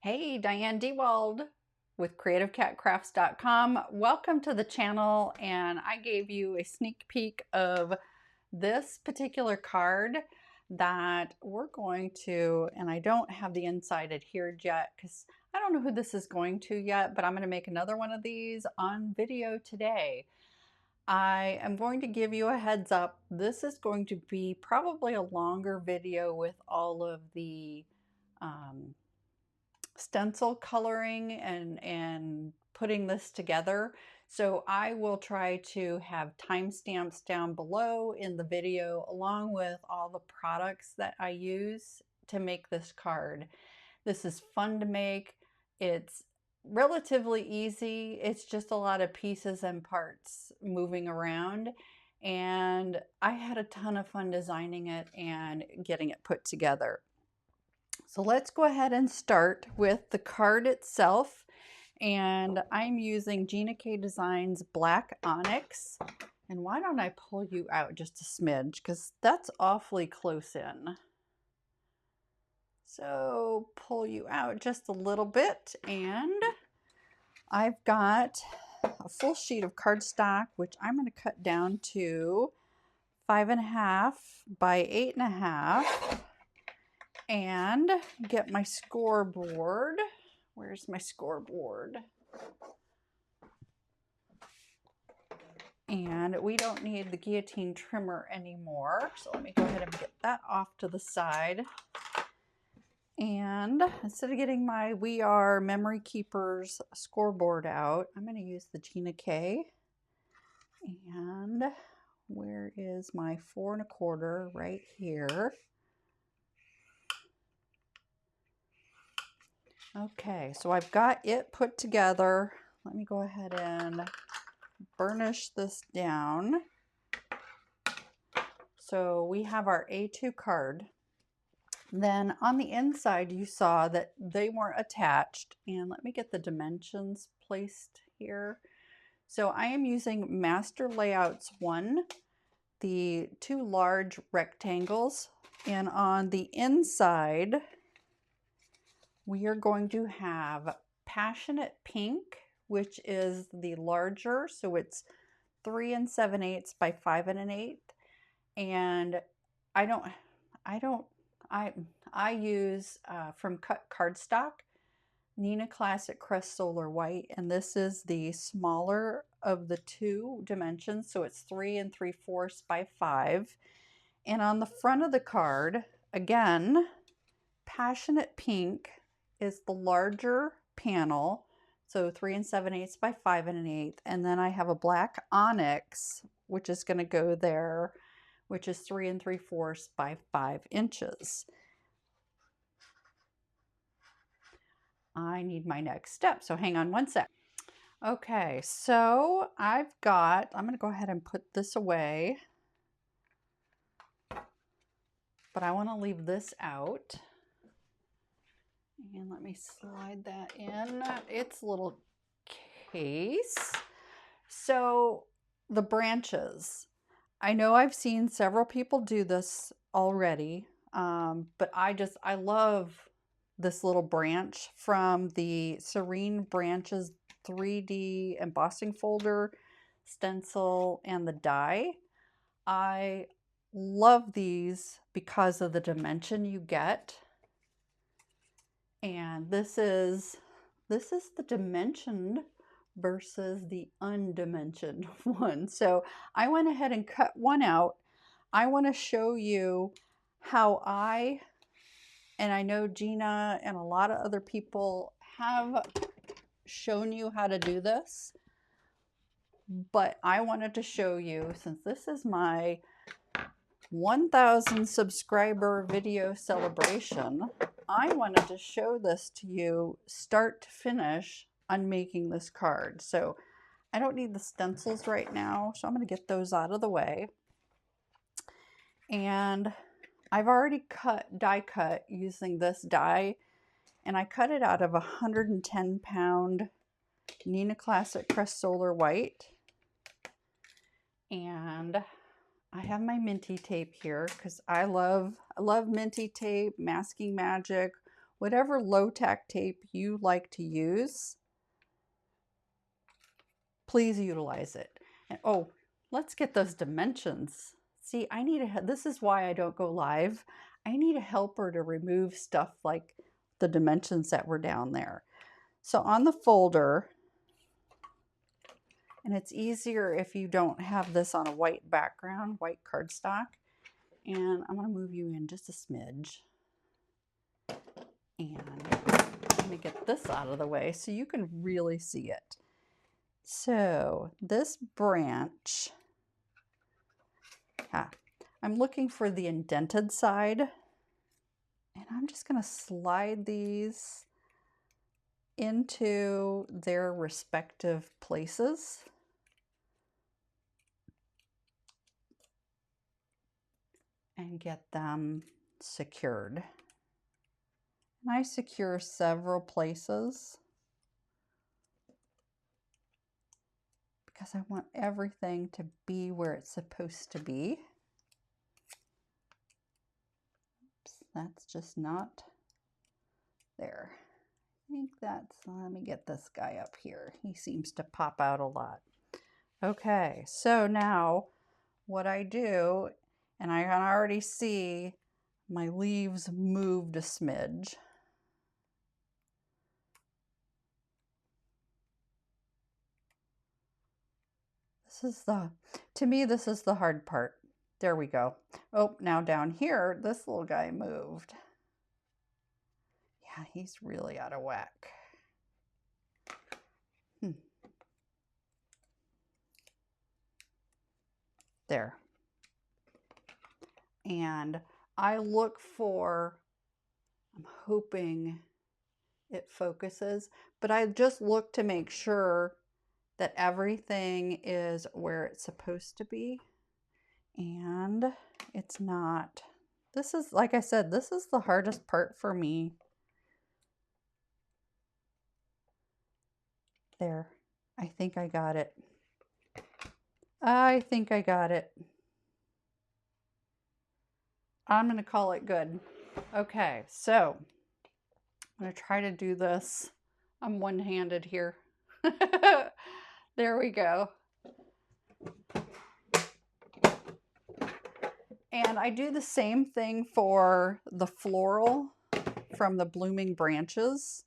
Hey, Diane DeWald with CreativeCatCrafts.com. Welcome to the channel, and I gave you a sneak peek of this particular card that we're going to, and I don't have the inside adhered yet because I don't know who this is going to yet, but I'm going to make another one of these on video today. I am going to give you a heads up. This is going to be probably a longer video with all of the stencil coloring and putting this together. So I will try to have timestamps down below in the video along with all the products that I use to make this card. This is fun to make. It's relatively easy. It's just a lot of pieces and parts moving around. And I had a ton of fun designing it and getting it put together. So let's go ahead and start with the card itself. And I'm using Gina K Designs Black Onyx. And why don't I pull you out just a smidge, because that's awfully close in. So pull you out just a little bit, and I've got a full sheet of cardstock, which I'm going to cut down to 5.5 by 8.5, and get my scoreboard. Where's my scoreboard? And we don't need the guillotine trimmer anymore, so let me go ahead and get that off to the side. And instead of getting my We Are Memory Keepers scoreboard out, I'm going to use the Gina K. And where is my 4 1/4? Right here. Okay, so I've got it put together. Let me go ahead and burnish this down. So we have our A2 card. Then on the inside, you saw that they weren't attached. And let me get the dimensions placed here. So I am using Master Layouts 1, the 2 large rectangles. And on the inside, we are going to have Passionate Pink, which is the larger. So it's 3 7/8 by 5 1/8. And I use from Cut Cardstock, Neenah Classic Crest Solar White, and this is the smaller of the 2 dimensions, so it's 3 3/4 by 5. And on the front of the card, again, Passionate Pink is the larger panel, so 3 7/8 by 5 1/8, and then I have a black onyx, which is going to go there, which is 3 3/4 by 5 inches. I need my next step, so hang on one sec. Okay, so I'm going to go ahead and put this away, but I want to leave this out. And let me slide that in its little case. So the branches, I know I've seen several people do this already, but I love this little branch from the Serene Branches 3D embossing folder, stencil, and the die. I love these because of the dimension you get. And this is the dimensioned versus the undimensioned one. So I went ahead and cut one out. I want to show you how and I know Gina and a lot of other people have shown you how to do this, but I wanted to show you, since this is my 1,000 subscriber video celebration, I wanted to show this to you start to finish on making this card. So I don't need the stencils right now, so I'm going to get those out of the way. And I've already die cut using this die, and I cut it out of a 110-pound Neenah Classic Crest Solar White. And I have my minty tape here because I love minty tape, masking magic, whatever low tack tape you like to use, please utilize it. And oh, let's get those dimensions. See, I need this is why I don't go live. I need a helper to remove stuff like the dimensions that were down there. So on the folder, and it's easier if you don't have this on a white background, white cardstock. And I'm going to move you in just a smidge. And let me get this out of the way so you can really see it. So this branch, I'm looking for the indented side. And I'm just going to slide these into their respective places. And get them secured. And I secure several places because I want everything to be where it's supposed to be. Oops, that's just not there. I think that's, let me get this guy up here. He seems to pop out a lot. Okay, so now what I do, and I can already see my leaves moved a smidge. This is to me, this is the hard part. There we go. Oh, now down here, this little guy moved. Yeah, he's really out of whack. There. And I look for, I'm hoping it focuses, but I just look to make sure that everything is where it's supposed to be. And it's not. This is, like I said, this is the hardest part for me. There. I think I got it. I think I got it. I'm going to call it good. Okay, so I'm going to try to do this. I'm one-handed here. There we go. And I do the same thing for the floral from the Blooming Branches.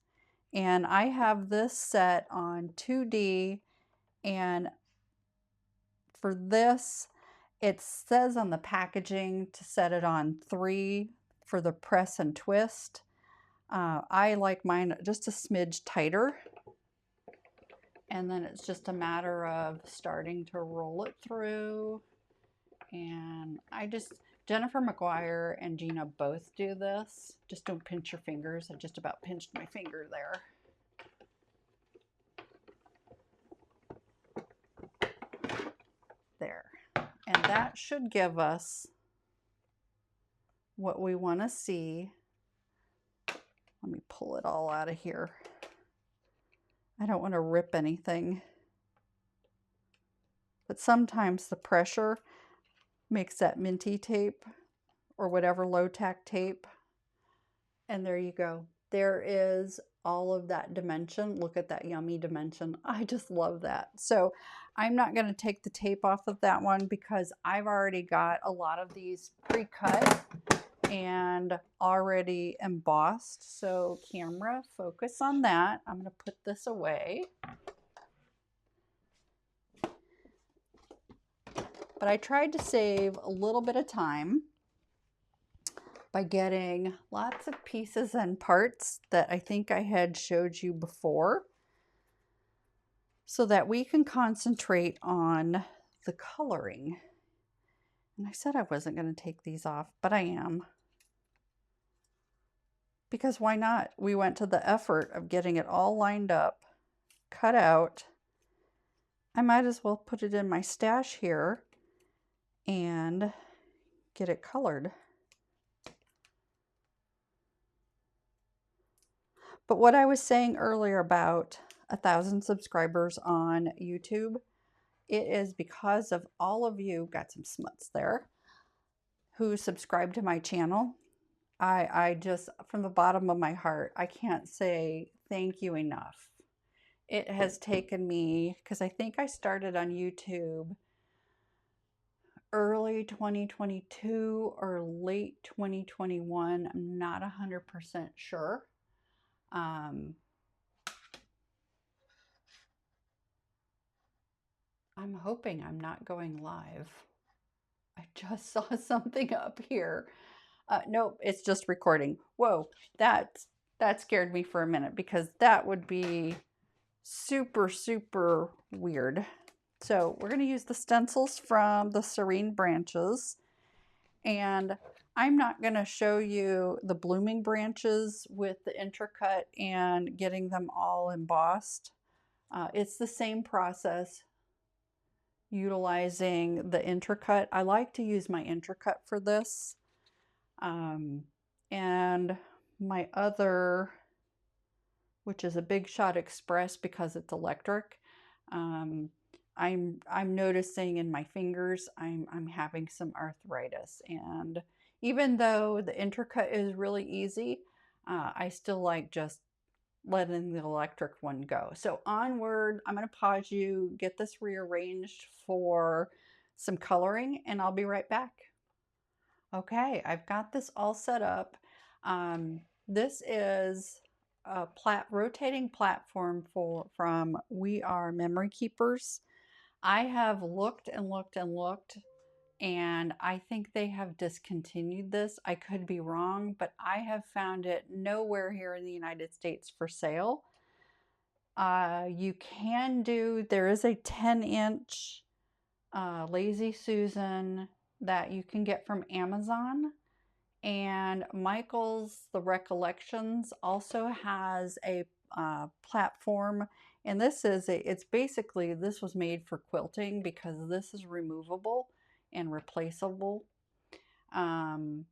And I have this set on 2D, and for this, it says on the packaging to set it on 3 for the press and twist. I like mine just a smidge tighter. And then it's just a matter of starting to roll it through. And Jennifer McGuire and Gina both do this. Just don't pinch your fingers. I just about pinched my finger there. There. And that should give us what we want to see. Let me pull it all out of here. I don't want to rip anything. But sometimes the pressure makes that minty tape or whatever low tack tape. And there you go. There is all of that dimension. Look at that yummy dimension. I just love that. So I'm not going to take the tape off of that one because I've already got a lot of these pre-cut and already embossed. So camera, focus on that. I'm going to put this away. But I tried to save a little bit of time by getting lots of pieces and parts that I think I had showed you before so that we can concentrate on the coloring. And I said I wasn't going to take these off, but I am. Because why not? We went to the effort of getting it all lined up, cut out. I might as well put it in my stash here and get it colored. But what I was saying earlier about 1,000 subscribers on YouTube, it is because of all of you, got some smuts there, who subscribe to my channel. I just, from the bottom of my heart, I can't say thank you enough. It has taken me, because I think I started on YouTube early 2022 or late 2021. I'm not 100% sure. I'm hoping I'm not going live. I just saw something up here. Nope, it's just recording. Whoa, that scared me for a minute, because that would be super, super weird. So we're going to use the stencils from the Serene branches, and I'm not going to show you the blooming branches with the intercut and getting them all embossed. It's the same process utilizing the intercut. I like to use my intercut for this. And my other, which is a Big Shot Express because it's electric, I'm noticing in my fingers I'm having some arthritis, and even though the intercut is really easy, I still like just letting the electric one go. So onward, I'm going to pause you, get this rearranged for some coloring, and I'll be right back. Okay, I've got this all set up. This is a rotating platform from We Are Memory Keepers. I have looked and looked and looked, and I think they have discontinued this. I could be wrong, but I have found it nowhere here in the United States for sale. You can do, there is a 10-inch Lazy Susan that you can get from Amazon. And Michael's The Recollections also has a platform, and this is it's basically, this was made for quilting because this is removable and replaceable. And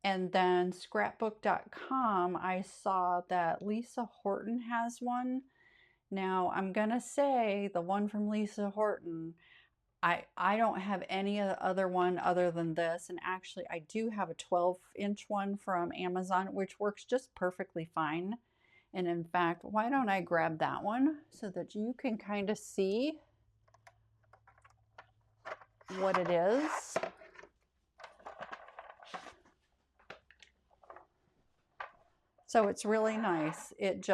then scrapbook.com, I saw that Lisa Horton has one. Now I'm gonna say the one from Lisa Horton, I don't have any other one other than this, and actually I do have a 12-inch one from Amazon, which works just perfectly fine. And in fact, why don't I grab that one so that you can kind of see what it is. So it's really nice. It's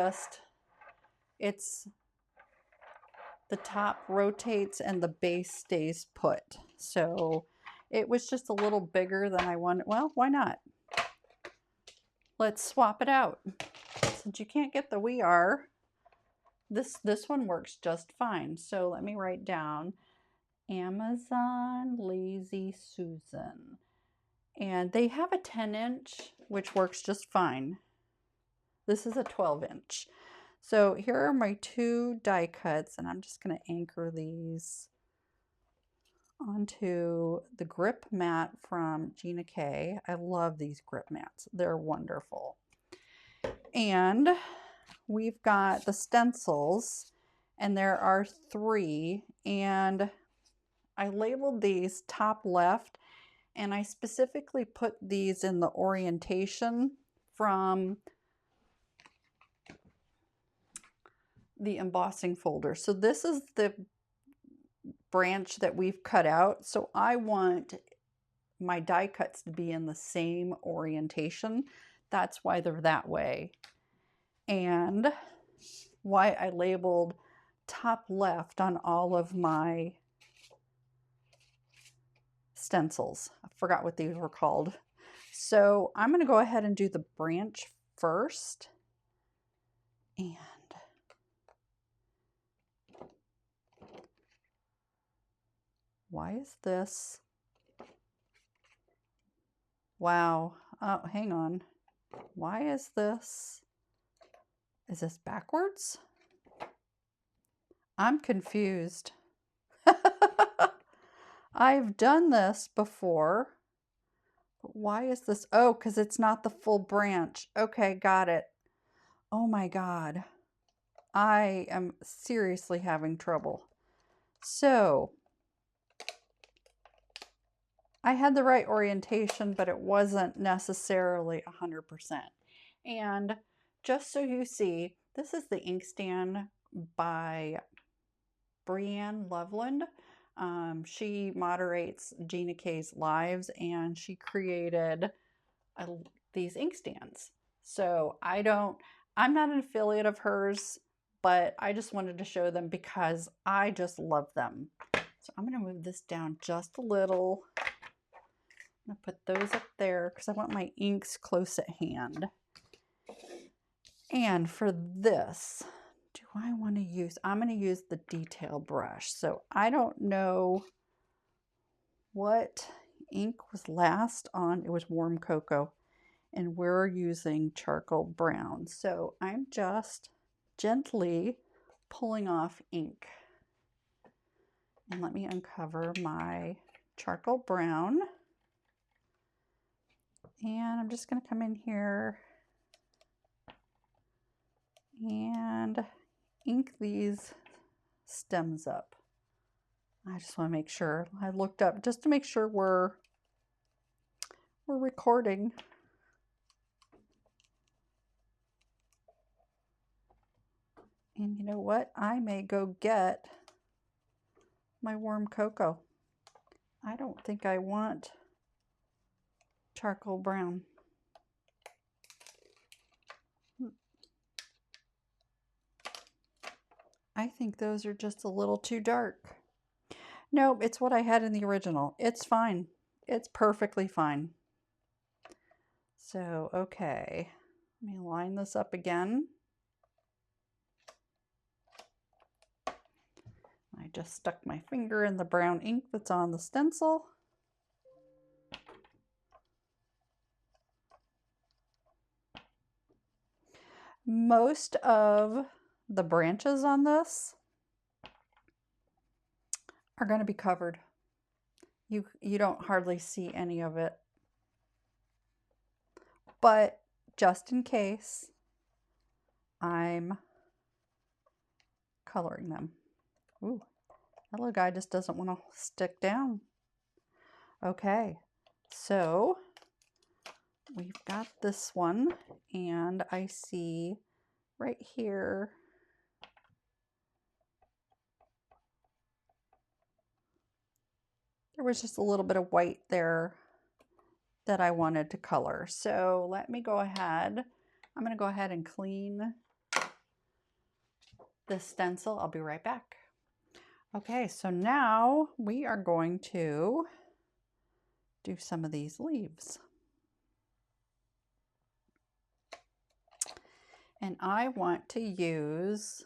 the top rotates and the base stays put. So it was just a little bigger than I wanted. Well, why not? Let's swap it out. Since you can't get the We Are, this one works just fine. So let me write down Amazon Lazy Susan. And they have a 10-inch, which works just fine. This is a 12-inch. So here are my two die cuts, and I'm just going to anchor these onto the grip mat from Gina K. I love these grip mats. They're wonderful. And we've got the stencils, and there are 3, and I labeled these top left, and I specifically put these in the orientation from the embossing folder. So this is the branch that we've cut out. So I want my die cuts to be in the same orientation. That's why they're that way. And why I labeled top left on all of my stencils. I forgot what these were called. So I'm going to go ahead and do the branch first. And why is this? Wow. Oh, hang on. Why is this? Is this backwards? I'm confused. I've done this before. But why is this? Oh, because it's not the full branch. Okay, got it. Oh my God. I am seriously having trouble. So I had the right orientation, but it wasn't necessarily 100%. And just so you see, this is the inkstand by Brianne Loveland. She moderates Gina K's lives, and she created these inkstands. So I'm not an affiliate of hers, but I just wanted to show them because I just love them. So I'm going to move this down just a little. I'm going to put those up there because I want my inks close at hand. And for this, I'm going to use the detail brush. So I don't know what ink was last on. It was warm cocoa, and we're using charcoal brown. So I'm just gently pulling off ink. And let me uncover my charcoal brown. And I'm just going to come in here and ink these stems up. I just want to make sure. I looked up just to make sure we're recording. And you know what? I may go get my warm cocoa. I don't think I want charcoal brown. I think those are just a little too dark. Nope, it's what I had in the original. It's fine. It's perfectly fine. So, okay. Let me line this up again. I just stuck my finger in the brown ink that's on the stencil. Most of the branches on this are going to be covered. You don't hardly see any of it. But just in case, I'm coloring them. Ooh, that little guy just doesn't want to stick down. Okay, so we've got this one, and I see right here there was just a little bit of white there that I wanted to color. So let me go ahead. I'm going to go ahead and clean this stencil. I'll be right back. Okay, so now we are going to do some of these leaves. And I want to use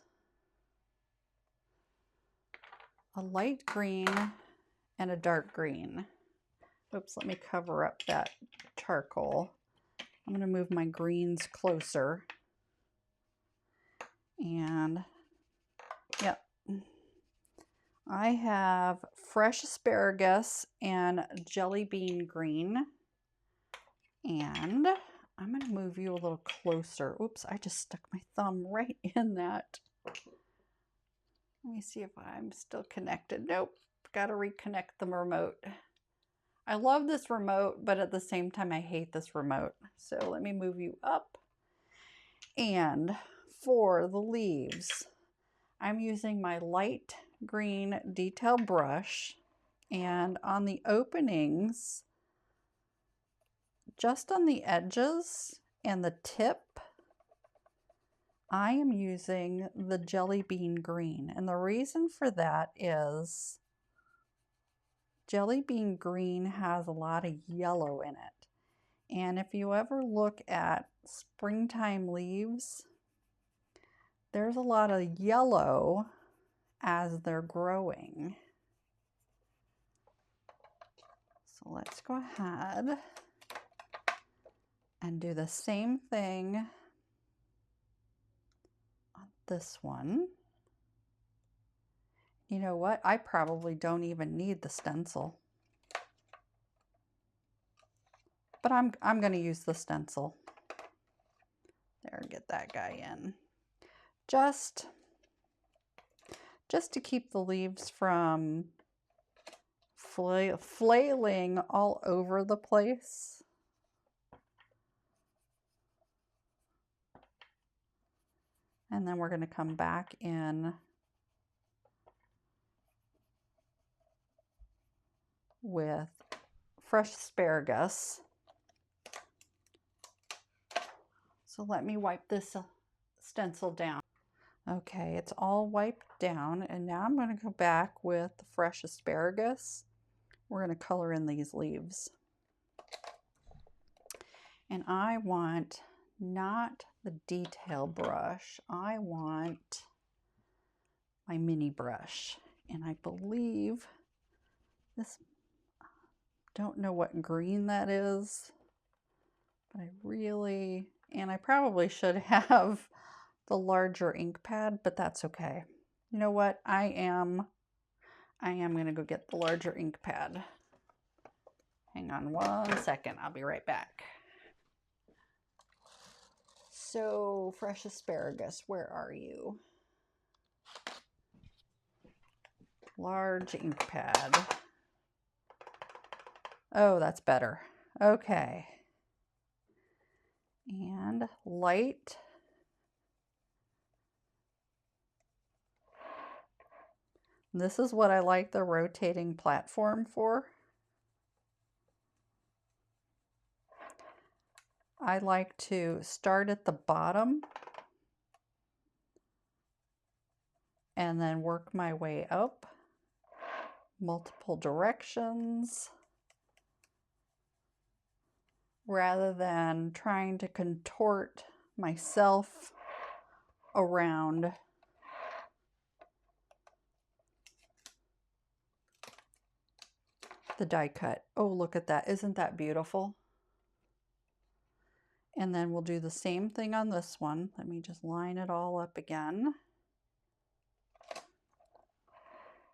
a light green and a dark green. Oops, let me cover up that charcoal. I'm going to move my greens closer. And yep, I have fresh asparagus and jelly bean green. And I'm going to move you a little closer. Oops, I just stuck my thumb right in that. Let me see if I'm still connected. Nope, got to reconnect the remote. I love this remote, but at the same time, I hate this remote. So let me move you up. And for the leaves, I'm using my light green detail brush. And on the openings, just on the edges and the tip, I am using the jelly bean green. And the reason for that is jelly bean green has a lot of yellow in it. And if you ever look at springtime leaves, there's a lot of yellow as they're growing. So let's go ahead and do the same thing on this one. You know what? I probably don't even need the stencil. But I'm going to use the stencil. There, get that guy in. Just to keep the leaves from flailing all over the place. And then we're going to come back in with fresh asparagus. So let me wipe this stencil down. Okay, it's all wiped down, and now I'm going to go back with the fresh asparagus. We're going to color in these leaves. And I want not the detail brush, I want my mini brush. And I believe this, don't know what green that is, but I really, and I probably should have the larger ink pad, but that's okay. You know what? I am going to go get the larger ink pad. Hang on 1 second. I'll be right back. So, fresh asparagus, where are you? Large ink pad. Oh, that's better. Okay. And light. This is what I like the rotating platform for. I like to start at the bottom and then work my way up, multiple directions, rather than trying to contort myself around the die cut. Oh, look at that. Isn't that beautiful? And then we'll do the same thing on this one. Let me just line it all up again.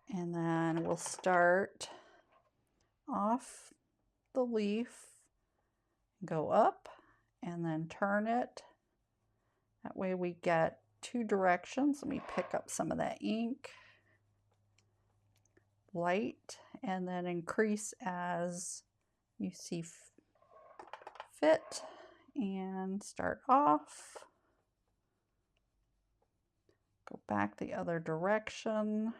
And then we'll start off the leaf, go up, and then turn it. That way we get 2 directions. Let me pick up some of that ink. Light, and then increase as you see fit. And start off, go back the other direction,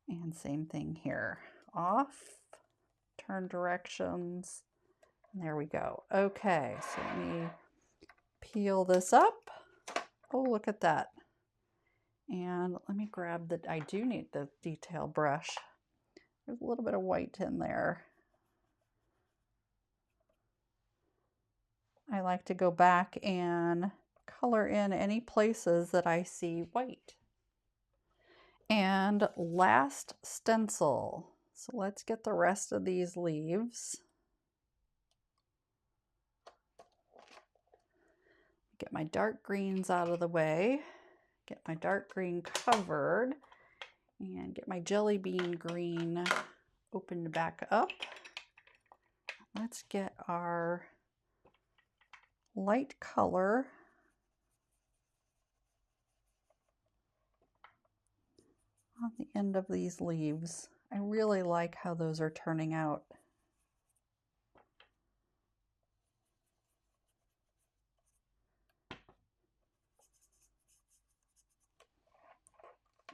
and same thing here, off, turn directions, and there we go. Okay, so let me peel this up. Oh, look at that. And let me grab the, I do need the detail brush. There's a little bit of white in there. I like to go back and color in any places that I see white. And last stencil. So let's get the rest of these leaves. Get my dark greens out of the way. Get my dark green covered. And get my jelly bean green opened back up. Let's get our light color on the end of these leaves. I really like how those are turning out.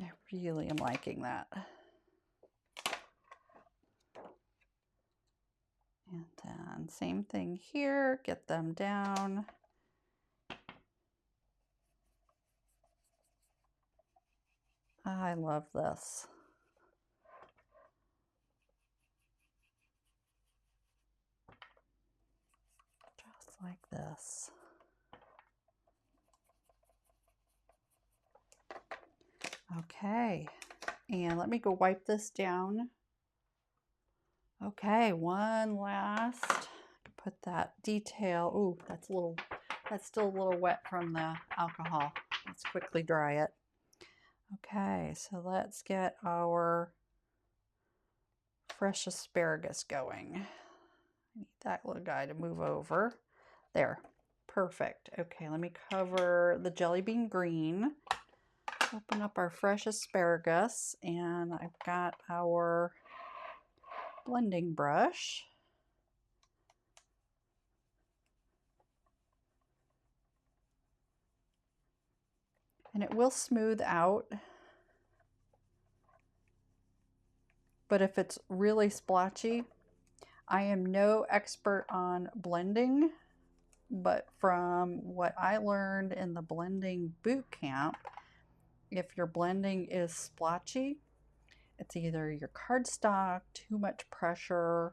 I really am liking that. And then same thing here, get them down. I love this. Just like this. Okay, and let me go wipe this down. Okay, one last, put that detail. Ooh, that's still a little wet from the alcohol. Let's quickly dry it. Okay, so let's get our fresh asparagus going. I need that little guy to move over. There, perfect. Okay, let me cover the jelly bean green. Open up our fresh asparagus, and I've got our blending brush. And it will smooth out, but if it's really splotchy, I am no expert on blending, but from what I learned in the blending boot camp, if your blending is splotchy, it's either your cardstock, too much pressure.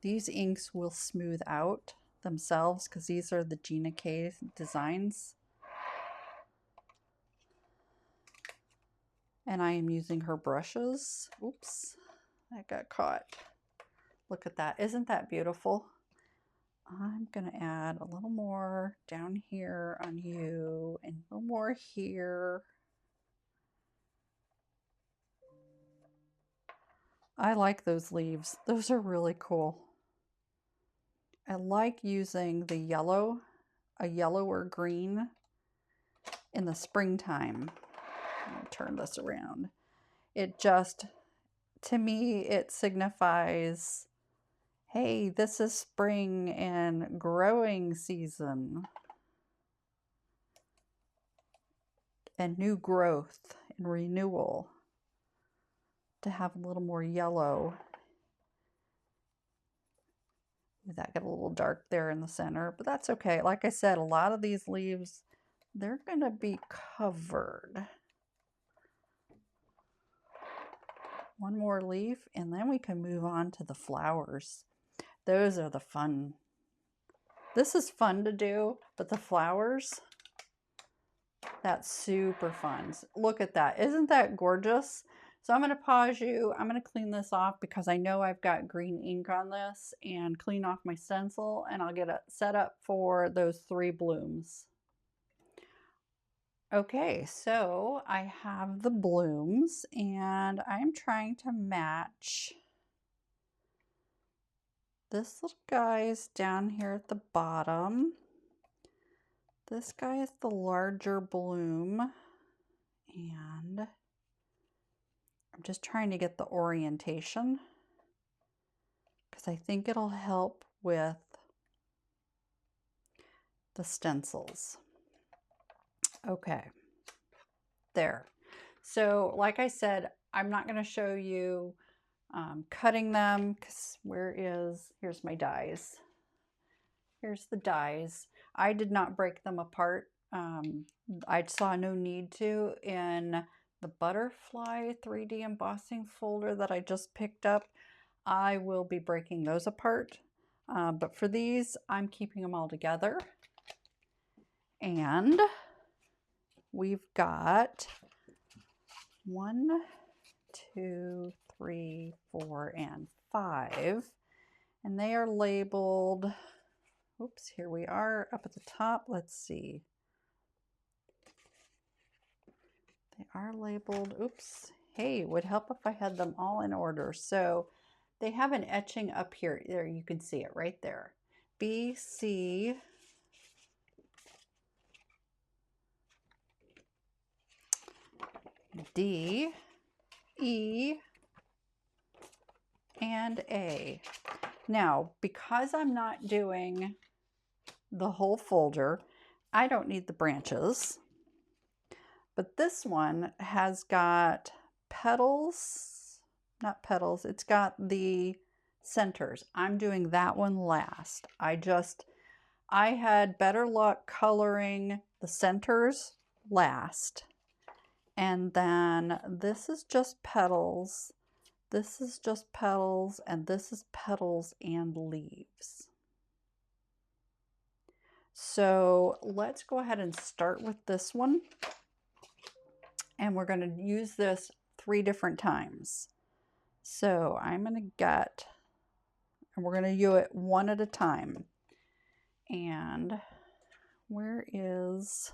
These inks will smooth out themselves because these are the Gina K designs. And I am using her brushes. Oops, that got caught. Look at that. Isn't that beautiful? I'm going to add a little more down here on you and a little more here. I like those leaves. Those are really cool. I like using the yellow, a yellower green in the springtime. Let me turn this around. It just, to me, it signifies, hey, this is spring and growing season and new growth and renewal. To have a little more yellow. That got a little dark there in the center, but that's okay. Like I said, a lot of these leaves, they're going to be covered. One more leaf, and then we can move on to the flowers. Those are the fun. This is fun to do, but the flowers, that's super fun. Look at that. Isn't that gorgeous? So I'm going to pause you. I'm going to clean this off because I know I've got green ink on this, and clean off my stencil, and I'll get it set up for those 3 blooms. Okay, so I have the blooms, and I'm trying to match this little guy's down here at the bottom. This guy is the larger bloom, and I'm just trying to get the orientation because I think it'll help with the stencils. Okay, there. So like I said, I'm not going to show you cutting them because here's my dies. Here's the dies. I did not break them apart. I saw no need to in the butterfly 3D embossing folder that I just picked up. I will be breaking those apart. But for these, I'm keeping them all together. And we've got 1, 2, 3, 4, and 5. And they are labeled, oops, here we are up at the top. Let's see. They are labeled, oops, hey, would help if I had them all in order. So they have an etching up here. There, you can see it right there. B, C, D, E, and A. Now, because I'm not doing the whole folder, I don't need the branches. But this one has got petals, not petals, it's got the centers. I'm doing that one last. I had better luck coloring the centers last. And then this is just petals, this is just petals, and this is petals and leaves. So let's go ahead and start with this one. And we're going to use this 3 different times. So I'm going to get, and we're going to do it one at a time. And where is,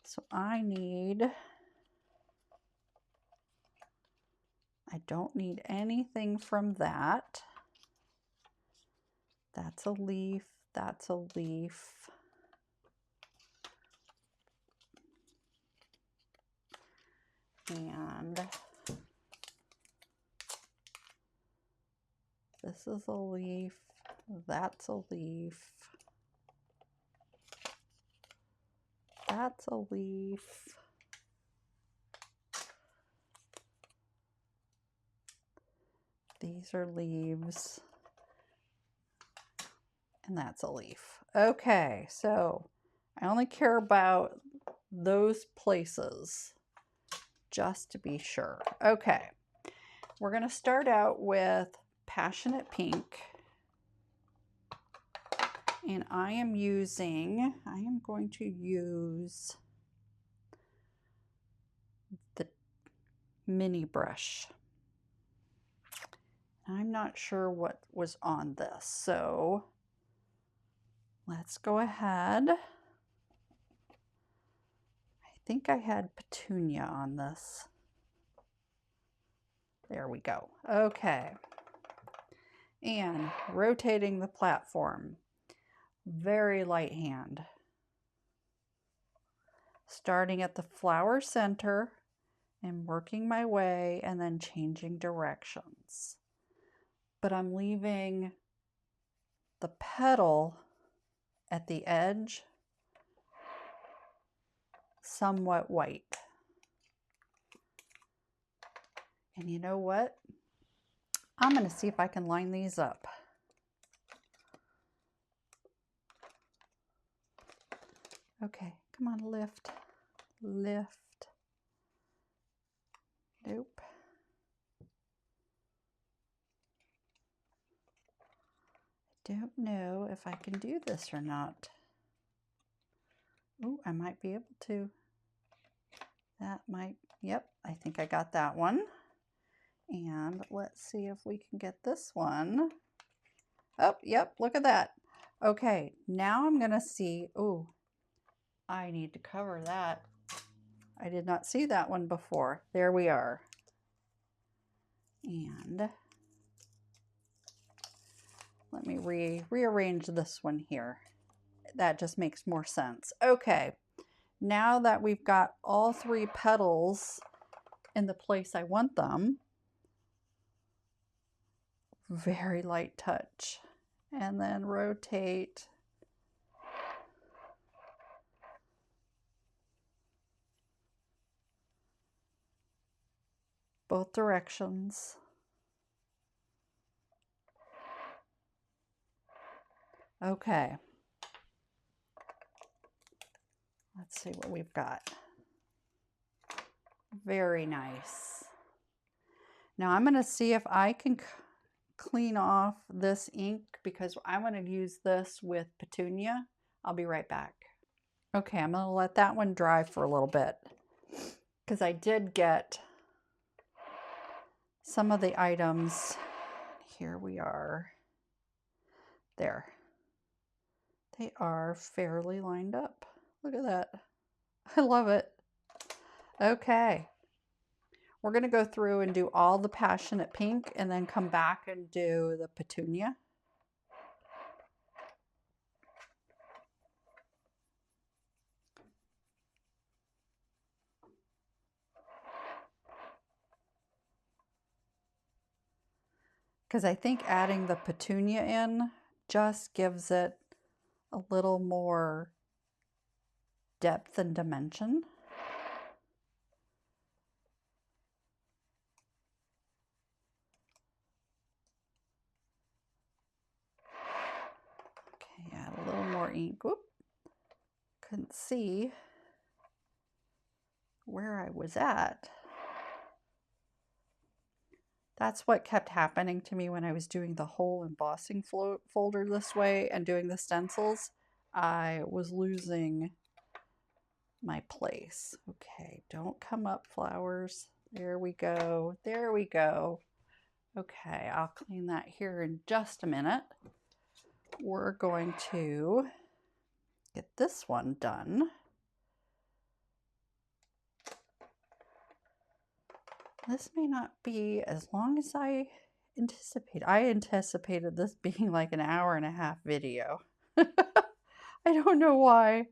so I don't need anything from that. That's a leaf, that's a leaf. And this is a leaf, that's a leaf, that's a leaf. These are leaves, and that's a leaf. Okay, so I only care about those places just to be sure. Okay, we're going to start out with Passionate Pink. And I am going to use the mini brush. I'm not sure what was on this, so let's go ahead. I think I had Petunia on this. There we go. Okay. And rotating the platform. Very light hand. Starting at the flower center and working my way and then changing directions. But I'm leaving the petal at the edge somewhat white. And you know what? I'm going to see if I can line these up. Okay, come on, lift, lift. Nope. I don't know if I can do this or not. Oh, I might be able to. That might, yep, I think I got that one. And let's see if we can get this one. Oh, yep, look at that. Okay, now I'm gonna see, oh, I need to cover that. I did not see that one before. There we are. And let me rearrange this one here. That just makes more sense. Okay, now that we've got all three petals in the place I want them, very light touch, and then rotate. Both directions. Okay. Let's see what we've got. Very nice. Now I'm going to see if I can clean off this ink because I want to use this with Petunia. I'll be right back. Okay, I'm going to let that one dry for a little bit because I did get some of the items. Here we are. There. They are fairly lined up. Look at that. I love it. Okay. We're going to go through and do all the Passionate Pink and then come back and do the Petunia. Because I think adding the Petunia in just gives it a little more depth and dimension. Okay, add a little more ink. Whoop. Couldn't see where I was at. That's what kept happening to me when I was doing the whole embossing folder this way and doing the stencils. I was losing my place. Okay, don't come up, flowers. There we go. There we go. Okay, I'll clean that here in just a minute. We're going to get this one done. This may not be as long as I anticipated. I anticipated this being like an 1.5-hour video. I don't know why.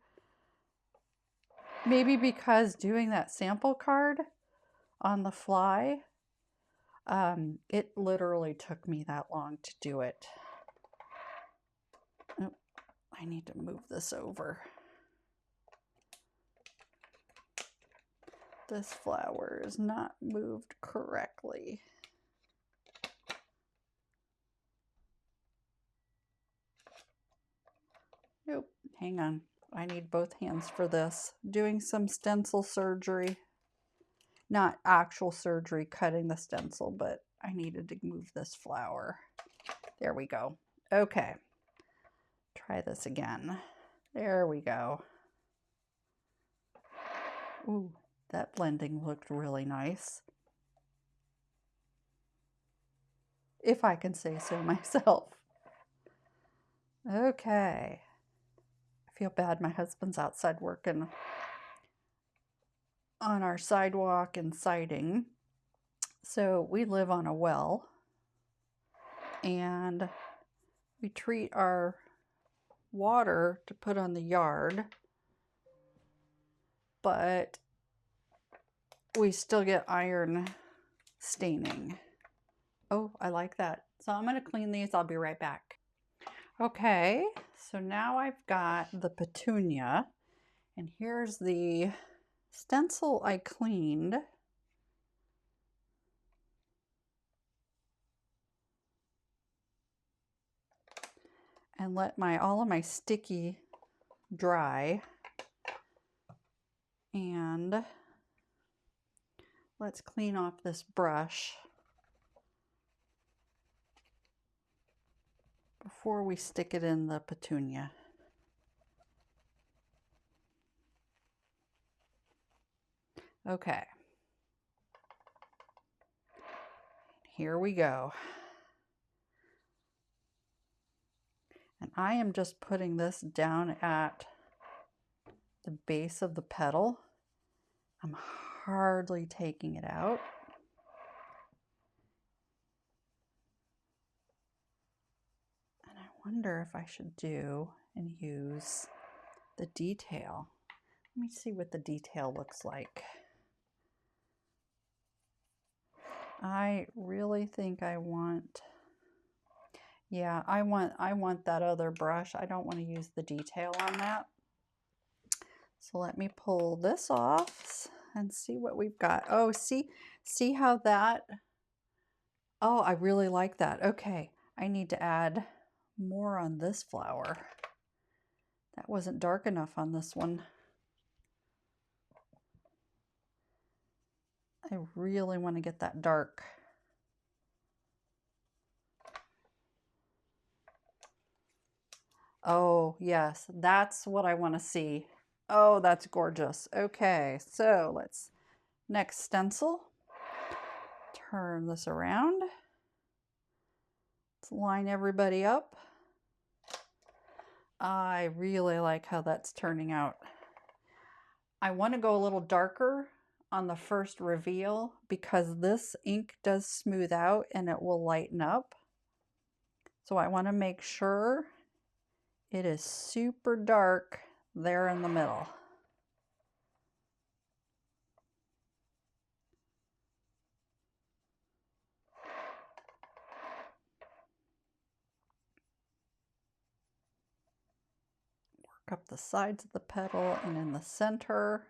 Maybe because doing that sample card, on the fly. It literally took me that long to do it. Oh, I need to move this over. This flower is not moved correctly. Nope, hang on. I need both hands for this. Doing some stencil surgery. Not actual surgery cutting the stencil, but I needed to move this flower. There we go. Okay. Try this again. There we go. Ooh, that blending looked really nice. If I can say so myself. Okay. I feel bad my husband's outside working on our sidewalk and siding. So we live on a well and we treat our water to put on the yard, but we still get iron staining. Oh, I like that. So I'm going to clean these. I'll be right back. Okay, so now I've got the Petunia, and here's the stencil I cleaned. And let all of my sticky dry. And let's clean off this brush before we stick it in the Petunia. Okay. Here we go. And I am just putting this down at the base of the petal. I'm hardly taking it out. And I wonder if I should do and use the detail. Let me see what the detail looks like. I really think I want, yeah, I want that other brush. I don't want to use the detail on that. So let me pull this off and see what we've got. Oh, see how that, oh, I really like that. Okay, I need to add more on this flower. That wasn't dark enough on this one. I really want to get that dark. Oh, yes, that's what I want to see. Oh, that's gorgeous. Okay, so let's, next stencil, turn this around. Let's line everybody up. I really like how that's turning out. I want to go a little darker on the first reveal because this ink does smooth out and it will lighten up. So I want to make sure it is super dark there in the middle. Work up the sides of the petal and in the center.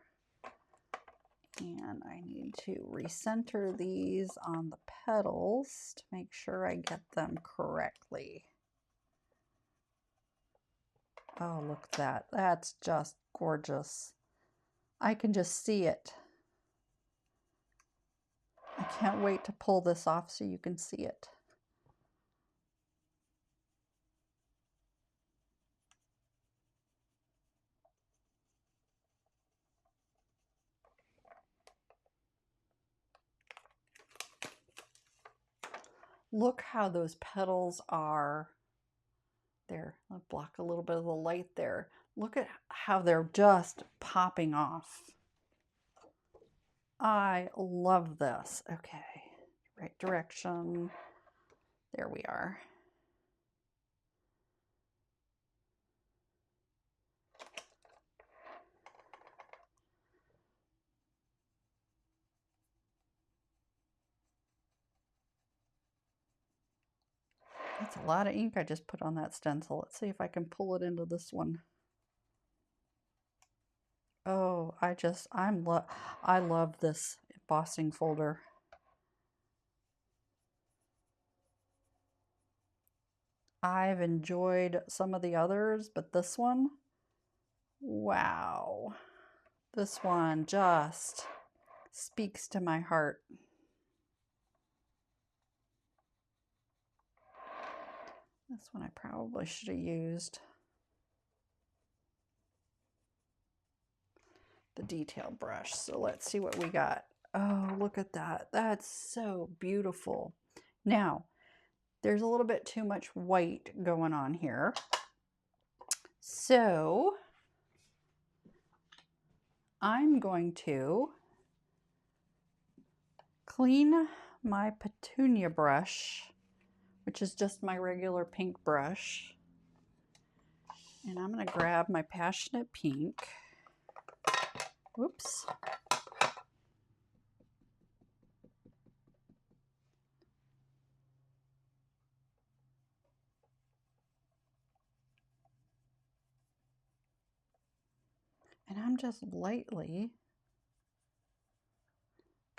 And I need to recenter these on the petals to make sure I get them correctly. Oh, look at that. That's just gorgeous. I can just see it. I can't wait to pull this off so you can see it. Look how those petals are. There, I'll block a little bit of the light there. Look at how they're just popping off. I love this. Okay, right direction. There we are. That's a lot of ink I just put on that stencil. Let's see if I can pull it into this one. Oh, I love this embossing folder. I've enjoyed some of the others, but this one, wow. This one just speaks to my heart. This one I probably should have used the detail brush. So let's see what we got. Oh, look at that. That's so beautiful. Now, there's a little bit too much white going on here. So I'm going to clean my Petunia brush, which is just my regular pink brush. And I'm going to grab my Passionate Pink. Whoops. And I'm just lightly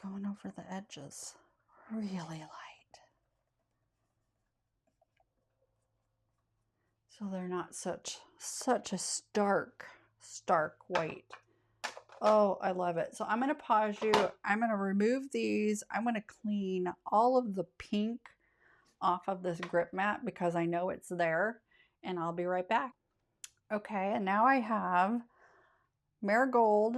going over the edges, really light. So they're not such a stark white. Oh, I love it. So I'm going to pause you. I'm going to remove these. I'm going to clean all of the pink off of this grip mat because I know it's there, and I'll be right back. Okay, and now I have Marigold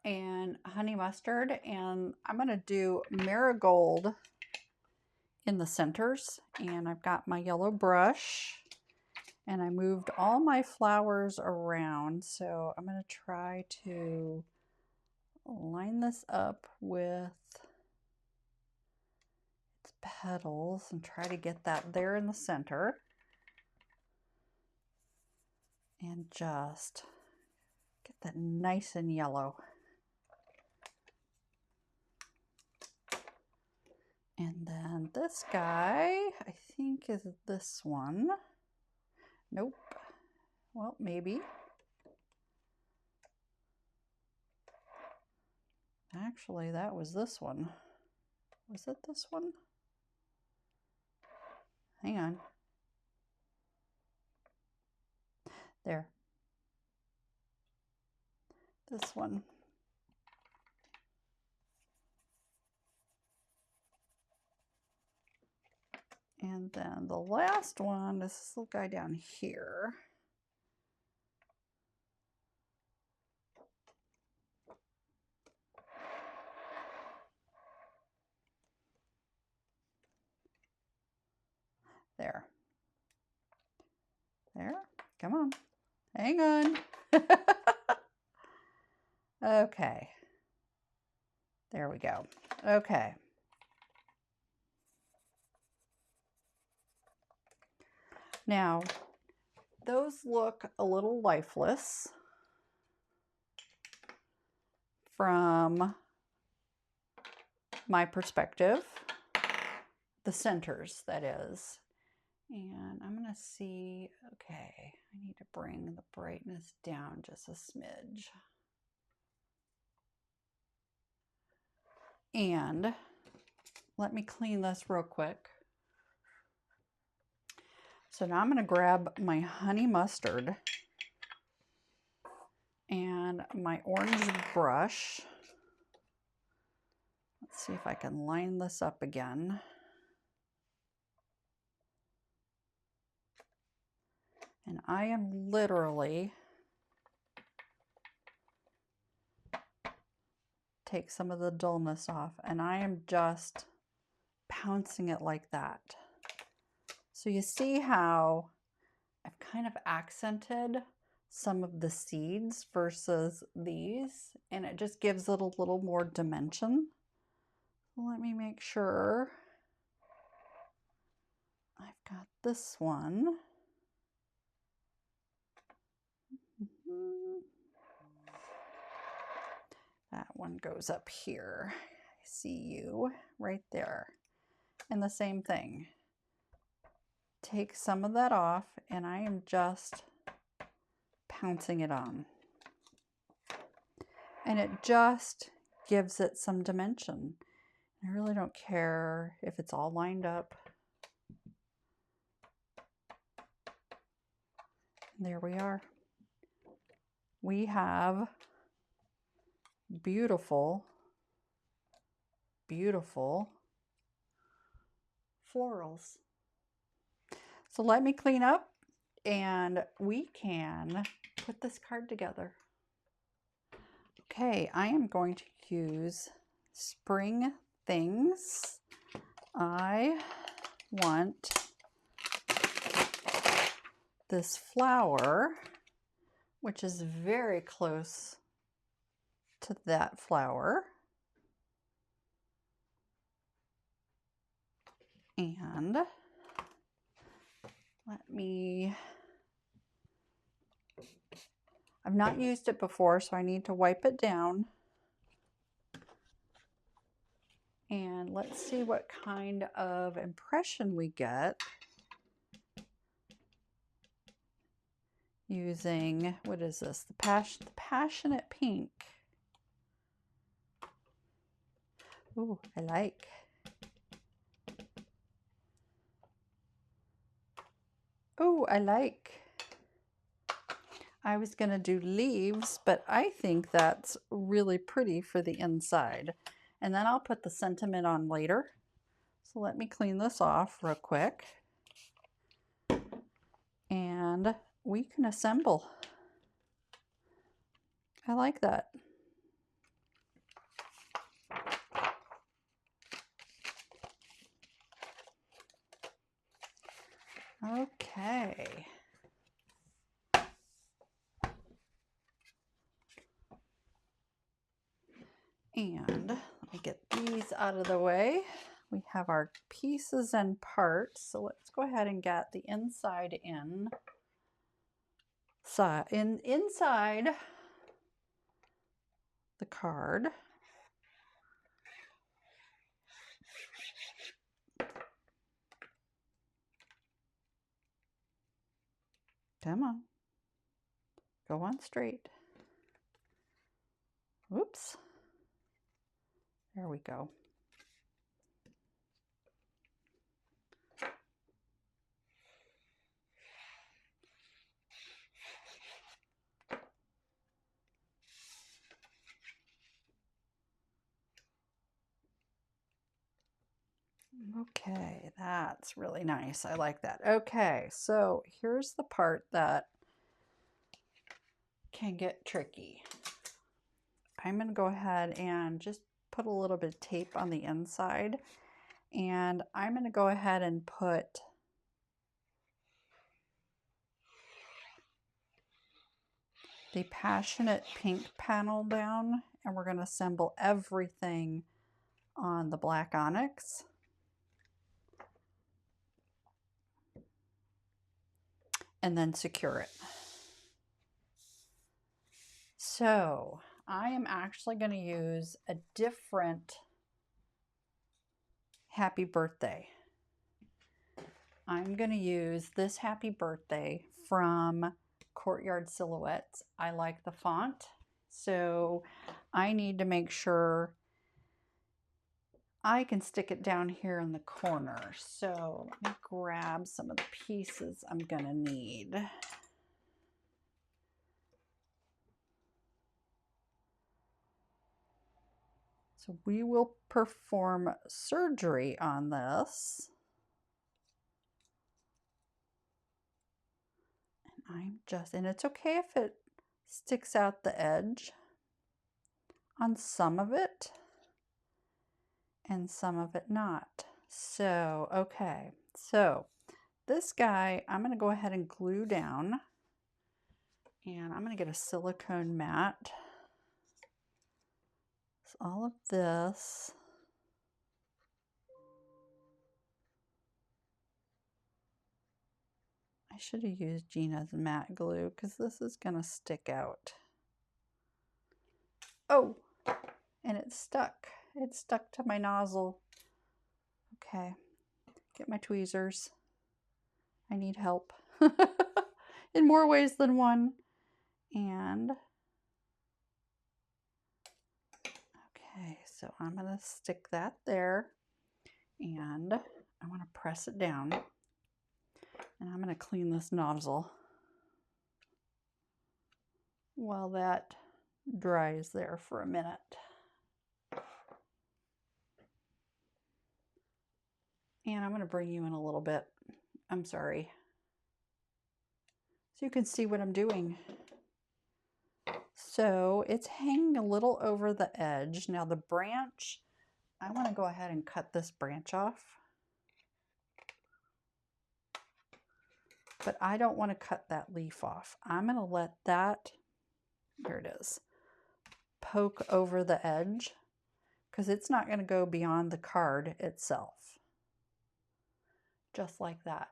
and Honey Mustard, and I'm going to do Marigold in the centers, and I've got my yellow brush, and I moved all my flowers around, so I'm going to try to line this up with its petals and try to get that there in the center, and just get that nice and yellow. And then this guy, I think, is this one. Nope. Well, maybe. Actually, that was this one. Was it this one? Hang on. There. This one. And then the last one is this little guy down here. There. There. Come on. Hang on. Okay. There we go. Okay. Now, those look a little lifeless from my perspective. The centers, that is. And I'm going to see, okay, I need to bring the brightness down just a smidge. And let me clean this real quick. So now I'm going to grab my Honey Mustard and my orange brush. Let's see if I can line this up again. And I am literally take some of the dullness off, and I am just pouncing it like that. So you see how I've kind of accented some of the seeds versus these, and it just gives it a little more dimension. Let me make sure I've got this one. That one goes up here. I see you right there. And the same thing. take some of that off, and I am just pouncing it on. And it just gives it some dimension. I really don't care if it's all lined up. There we are. We have beautiful, beautiful florals. So let me clean up and we can put this card together. Okay, I am going to use Spring Things. I want this flower, which is very close to that flower. And I've not used it before, so I need to wipe it down. And let's see what kind of impression we get using, what is this? The Passionate Pink. Ooh, I like. Oh, I like. I was gonna do leaves, but I think that's really pretty for the inside. And then I'll put the sentiment on later. So let me clean this off real quick. And we can assemble. I like that. Okay. And let me get these out of the way. We have our pieces and parts. So let's go ahead and get the inside in. So inside the card. Come on. Go on straight. Whoops. There we go. Okay, that's really nice. I like that. Okay, so here's the part that can get tricky. I'm going to go ahead and just put a little bit of tape on the inside, and I'm going to go ahead and put the Passionate Pink panel down, and we're going to assemble everything on the black onyx. And then secure it. So I am actually going to use a different happy birthday. I'm going to use this happy birthday from Courtyard Silhouettes. I like the font, so I need to make sure I can stick it down here in the corner. So let me grab some of the pieces I'm going to need. So we will perform surgery on this. And it's okay if it sticks out the edge on some of it and some of it not. So, okay. So this guy, I'm going to go ahead and glue down, and I'm going to get a silicone mat. So all of this. I should have used Gina's matte glue because this is going to stick out. Oh, and it's stuck. It's stuck to my nozzle. Okay, get my tweezers. I need help in more ways than one. And okay, so I'm going to stick that there, and I want to press it down, and I'm going to clean this nozzle while that dries there for a minute. And I'm going to bring you in a little bit. I'm sorry. So you can see what I'm doing. So it's hanging a little over the edge. Now the branch, I want to go ahead and cut this branch off. But I don't want to cut that leaf off. I'm going to let that, there it is, poke over the edge, because it's not going to go beyond the card itself. Just like that.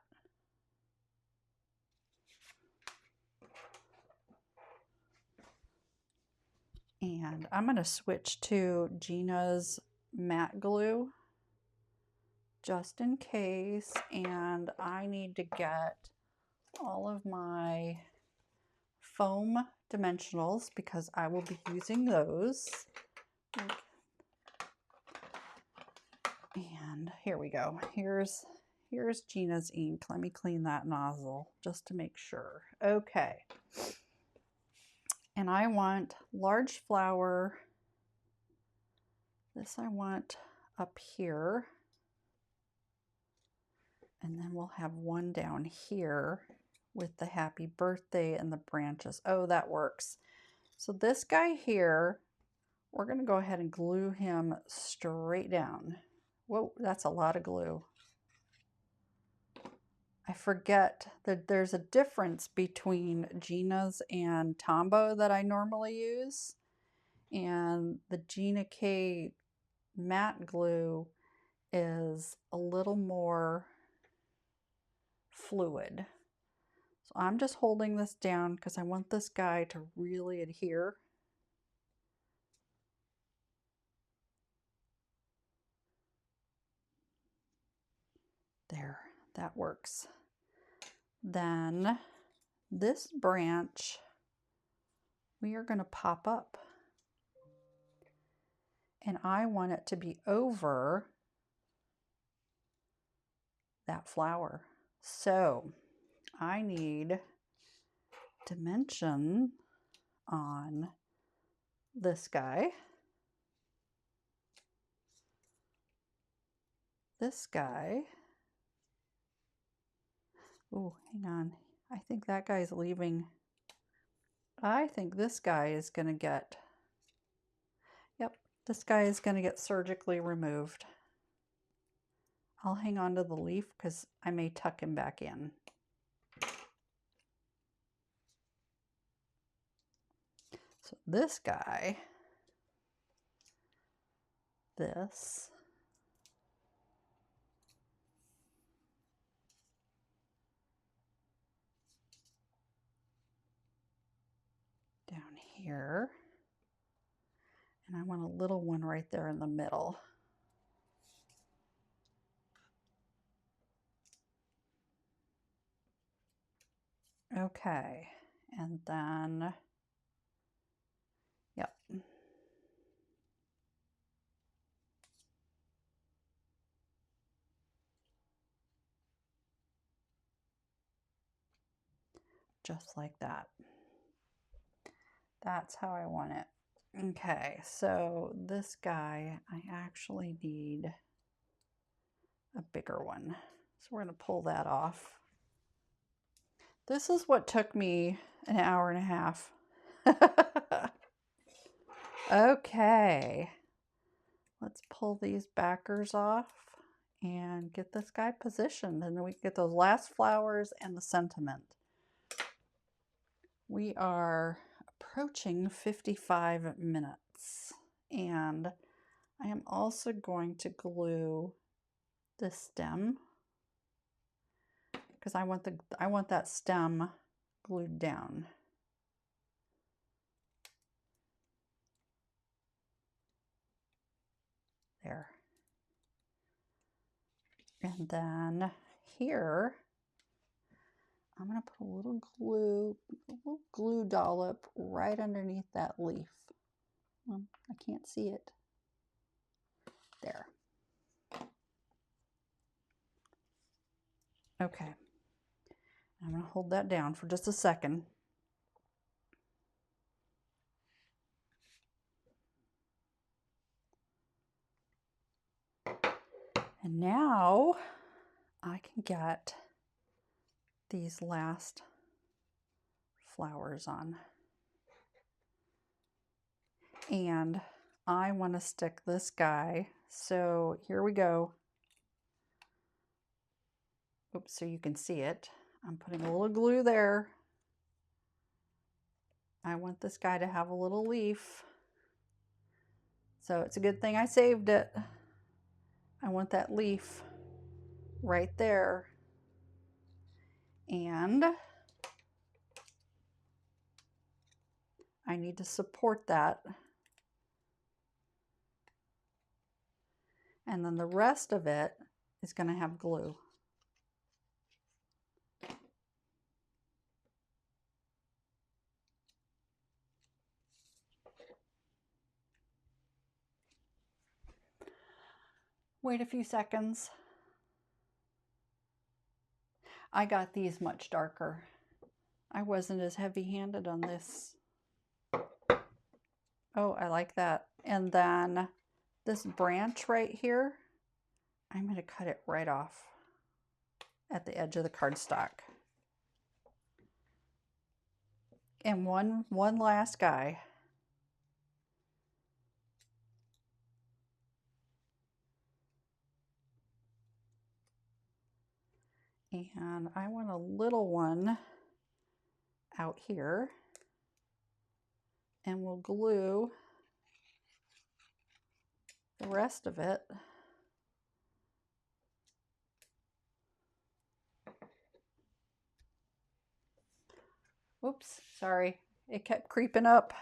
And I'm going to switch to Gina's matte glue just in case, and I need to get all of my foam dimensionals because I will be using those. And here we go. Here's Gina's ink. Let me clean that nozzle just to make sure. Okay. And I want large flower. This I want up here. And then we'll have one down here with the happy birthday and the branches. Oh, that works. So this guy here, we're going to go ahead and glue him straight down. Whoa, that's a lot of glue. I forget that there's a difference between Gina's and Tombow that I normally use. And the Gina K matte glue is a little more fluid. So I'm just holding this down because I want this guy to really adhere. There, that works. Then this branch, we are going to pop up. And I want it to be over that flower. So I need dimension on this guy, this guy. Oh, hang on. I think that guy's leaving. I think this guy is going to get, yep, this guy is going to get surgically removed. I'll hang on to the leaf because I may tuck him back in. So this guy, this, down here, and I want a little one right there in the middle. Okay, and then, yep. Just like that. That's how I want it. Okay, so this guy, I actually need a bigger one. So we're going to pull that off. This is what took me an hour and a half. Okay, let's pull these backers off and get this guy positioned, and then we get those last flowers and the sentiment. We are approaching 55 minutes, and I am also going to glue the stem because I want that stem glued down. There. And then here I'm going to put a little glue dollop right underneath that leaf. I can't see it. There. Okay. I'm going to hold that down for just a second. And now I can get these last flowers on. And I want to stick this guy. So here we go. Oops, so you can see it. I'm putting a little glue there. I want this guy to have a little leaf. So it's a good thing I saved it. I want that leaf right there. And I need to support that. And then the rest of it is going to have glue. Wait a few seconds. I got these much darker. I wasn't as heavy-handed on this. Oh, I like that. And then this branch right here, I'm going to cut it right off at the edge of the cardstock. And one last guy. And I want a little one out here. And we'll glue the rest of it. Oops, sorry, it kept creeping up.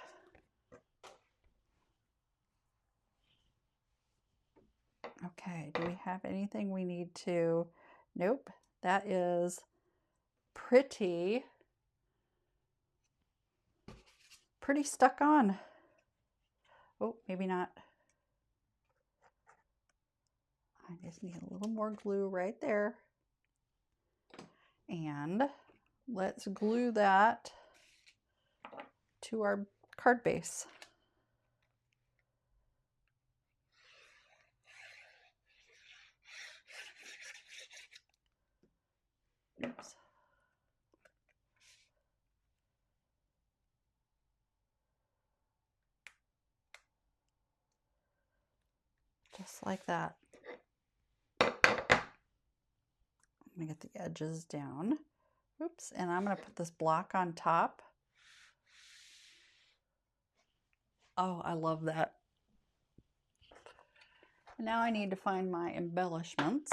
Okay, do we have anything we need to? Nope, that is pretty stuck on. Oh, maybe not. I just need a little more glue right there. And let's glue that to our card base. Oops. Just like that. I'm gonna get the edges down. Oops, and I'm gonna put this block on top. Oh, I love that. Now I need to find my embellishments.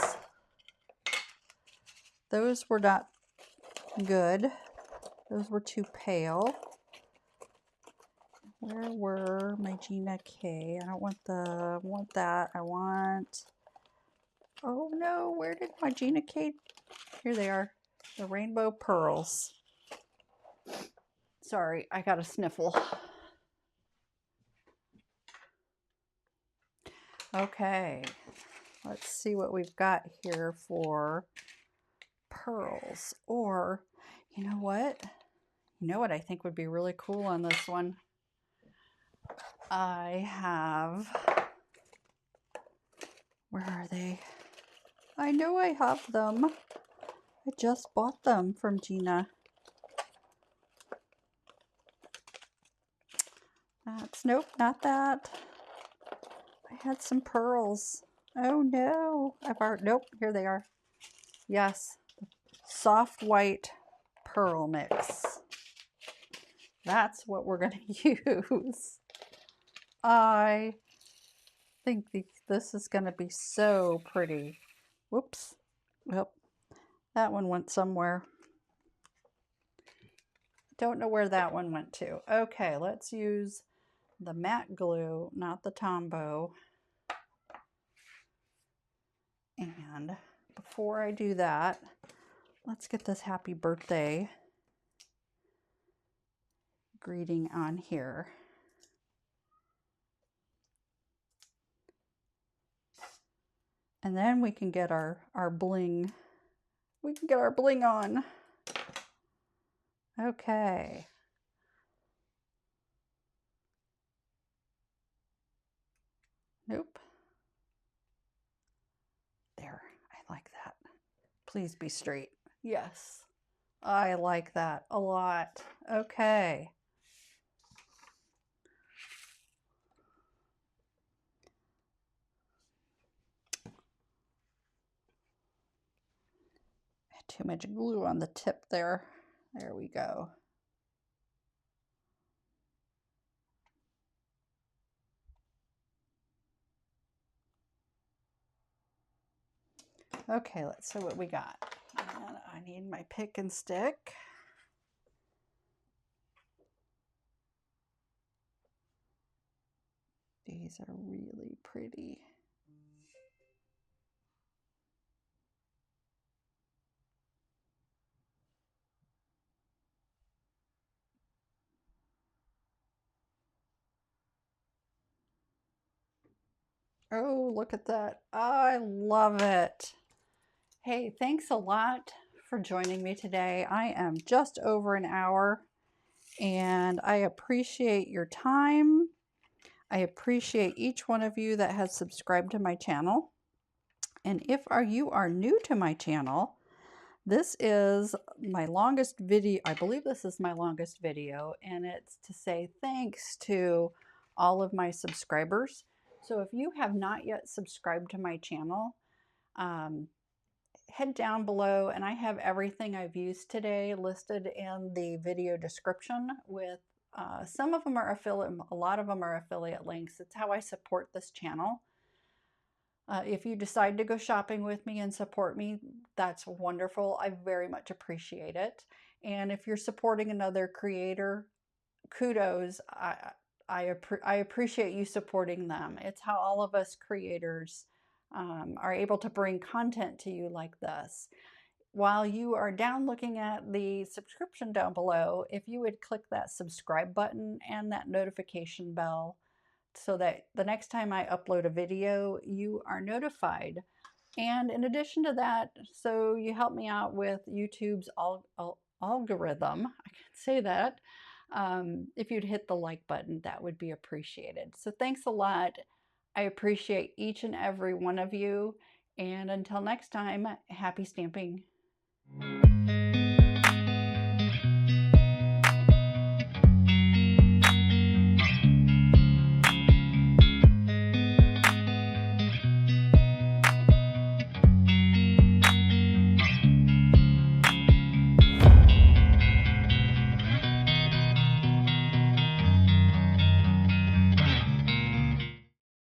Those were not good. Those were too pale. Where were my Gina K? I don't want that. I want, oh no, where did my Gina K? Here they are, the rainbow pearls. Sorry, I got a sniffle. Okay, let's see what we've got here for pearls. Or, you know what? You know what I think would be really cool on this one? I have, where are they? I know I have them. I just bought them from Gina. Nope, not that. I had some pearls. Oh no, nope, here they are. Yes, soft white pearl mix. That's what we're gonna use. I think this is gonna be so pretty. Whoops, well, that one went somewhere. Don't know where that one went to. Okay, let's use the matte glue, not the Tombow. And before I do that, Let's get this happy birthday greeting on here. And then we can get our bling. We can get our bling on. Okay. Nope. There, I like that. Please be straight. Yes, I like that a lot. Okay. Too much glue on the tip there. There we go. Okay, let's see what we got. And I need my pick and stick. These are really pretty. Oh, look at that. I love it. Hey, thanks a lot for joining me today. I am just over an hour and I appreciate your time. I appreciate each one of you that has subscribed to my channel. And if you are new to my channel, this is my longest video. I believe this is my longest video, and it's to say thanks to all of my subscribers. So if you have not yet subscribed to my channel, head down below and I have everything I've used today listed in the video description with some of them are affiliate, a lot of them are affiliate links. It's how I support this channel. If you decide to go shopping with me and support me, that's wonderful. I very much appreciate it. And if you're supporting another creator, kudos. I appreciate you supporting them. It's how all of us creators are able to bring content to you like this. While you are down looking at the subscription down below, if you would click that subscribe button and that notification bell so that the next time I upload a video, you are notified. And in addition to that, so you help me out with YouTube's algorithm, I can say that. If you'd hit the like button, that would be appreciated. So thanks a lot. I appreciate each and every one of you. And until next time, happy stamping.